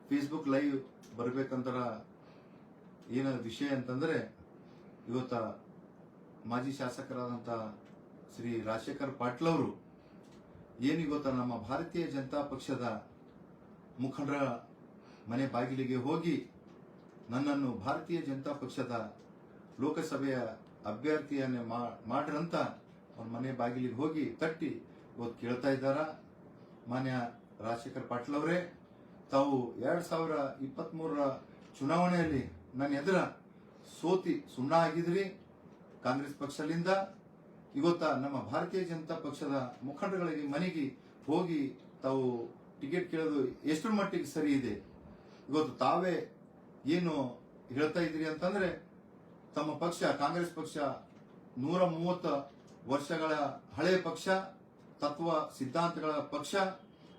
Facebook live ಬರಬೇಕಂತರ ಏನ ವಿಷಯ ಅಂತಂದ್ರೆ ಇವತ್ತ ಮಾಜಿ ಶಾಸಕರಾದಂತ ಶ್ರೀ ರಾಜಶೇಖರ್ ಪಾಟೀಲ್ ಅವರು ಏನಿಗೊತ್ತ ನಮ್ಮ ಭಾರತೀಯ ಜನತಾ ಪಕ್ಷದ ಮುಖಂಡರ ಮನೆ ಬಾಗಿಲಿಗೆ ಹೋಗಿ ನನ್ನನ್ನು ಭಾರತೀಯ ಜನತಾ ಪಕ್ಷದ ಲೋಕಸಭೆಯ ಅಭ್ಯರ್ಥಿಯನ್ನೇ ಮಾಡ್ರಂತ ಅವ್ರ ಮನೆ ಬಾಗಿಲಿಗೆ ಹೋಗಿ ತಟ್ಟಿ ಇವತ್ತು ಕೇಳ್ತಾ ಇದ್ದಾರ. ಮಾನ್ಯ ರಾಜಶೇಖರ್ ಪಾಟೀಲ್ ಅವರೇ, ತಾವು 2023 ಚುನಾವಣೆಯಲ್ಲಿ ನನ್ನ ಎದುರ ಸೋತಿ ಸುಣ್ಣ ಆಗಿದ್ರಿ. ಕಾಂಗ್ರೆಸ್ ಪಕ್ಷದಿಂದ ಇವತ್ತ ನಮ್ಮ ಭಾರತೀಯ ಜನತಾ ಪಕ್ಷದ ಮುಖಂಡಗಳಿಗೆ ಮನೆಗೆ ಹೋಗಿ ತಾವು ಟಿಕೆಟ್ ಕೇಳೋದು ಎಷ್ಟರ ಮಟ್ಟಿಗೆ ಸರಿ ಇದೆ? ಇವತ್ತು ತಾವೇ ಏನು ಹೇಳ್ತಾ ಇದ್ರಿ ಅಂತಂದ್ರೆ ತಮ್ಮ ಪಕ್ಷ ಕಾಂಗ್ರೆಸ್ ಪಕ್ಷ 130 ವರ್ಷಗಳ ಹಳೆಯ ಪಕ್ಷ, ತತ್ವ ಸಿದ್ಧಾಂತಗಳ ಪಕ್ಷ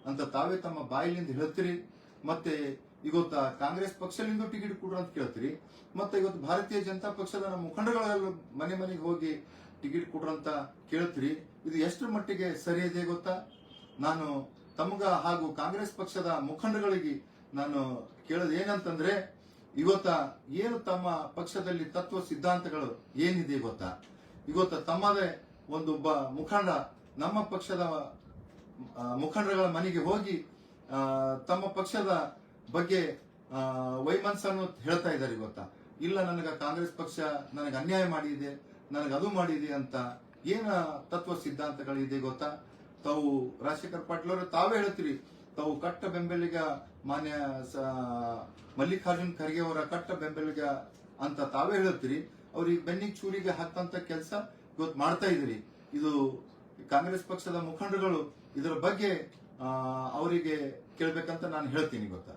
ಅಂತ ತಾವೇ ತಮ್ಮ ಬಾಯಿಲಿಂದ ಹೇಳ್ತೀರಿ. ಮತ್ತೆ ಇವತ್ತ ಕಾಂಗ್ರೆಸ್ ಪಕ್ಷದಿಂದ ಟಿಕೆಟ್ ಕೊಡ್ರಿ ಅಂತ ಕೇಳ್ತೀರಿ. ಮತ್ತೆ ಇವತ್ತು ಭಾರತೀಯ ಜನತಾ ಪಕ್ಷದ ನಮ್ಮ ಮುಖಂಡಗಳೆಲ್ಲ ಮನೆ ಮನೆಗೆ ಹೋಗಿ ಟಿಕೆಟ್ ಕೊಡ್ರಂತ ಕೇಳ್ತೀರಿ. ಇದು ಎಷ್ಟರ ಮಟ್ಟಿಗೆ ಸರಿ ಇದೆ ಗೊತ್ತಾ? ನಾನು ತಮಗ ಹಾಗೂ ಕಾಂಗ್ರೆಸ್ ಪಕ್ಷದ ಮುಖಂಡಗಳಿಗೆ ನಾನು ಕೇಳೋದು ಏನಂತಂದ್ರೆ, ಇವತ್ತ ಏನು ತಮ್ಮ ಪಕ್ಷದಲ್ಲಿ ತತ್ವ ಸಿದ್ಧಾಂತಗಳು ಏನಿದೆ ಗೊತ್ತಾ? ಇವತ್ತ ತಮ್ಮದೇ ಒಬ್ಬ ಮುಖಂಡ ನಮ್ಮ ಪಕ್ಷದ ಮುಖಂಡಗಳ ಮನೆಗೆ ಹೋಗಿ ತಮ್ಮ ಪಕ್ಷದ ಬಗ್ಗೆ ವೈಮನಸ್ಸನ್ನು ಹೇಳ್ತಾ ಇದ್ದಾರೆ ಗೊತ್ತಾ? ಇಲ್ಲ, ನನಗ ಕಾಂಗ್ರೆಸ್ ಪಕ್ಷ ನನಗೆ ಅನ್ಯಾಯ ಮಾಡಿದೆ, ನನಗೆ ಅದು ಮಾಡಿದೆ ಅಂತ ಏನ ತತ್ವ ಸಿದ್ಧಾಂತಗಳಿದೆ ಗೊತ್ತಾ? ತಾವು ರಾಜಶೇಖರ್ ಪಾಟೀಲ್ ಅವರು ತಾವೇ ಹೇಳ್ತೀರಿ, ತಾವು ಕಟ್ಟ ಬೆಂಬಲಿಗ ಮಾನ್ಯ ಮಲ್ಲಿಕಾರ್ಜುನ್ ಖರ್ಗೆ ಅವರ ಕಟ್ಟ ಬೆಂಬಲಿಗ ಅಂತ ತಾವೇ ಹೇಳ್ತೀರಿ. ಅವ್ರಿಗೆ ಬೆನ್ನಿಗೆ ಚೂರಿಗೆ ಹಾಕ್ತಂತ ಕೆಲಸ ಇವತ್ತು ಮಾಡ್ತಾ ಇದ್ರಿ. ಇದು ಕಾಂಗ್ರೆಸ್ ಪಕ್ಷದ ಮುಖಂಡರುಗಳು ಇದರ ಬಗ್ಗೆ ಅವರಿಗೆ ಕೇಳ್ಬೇಕಂತ ನಾನು ಹೇಳ್ತೀನಿ ಗೊತ್ತಾ?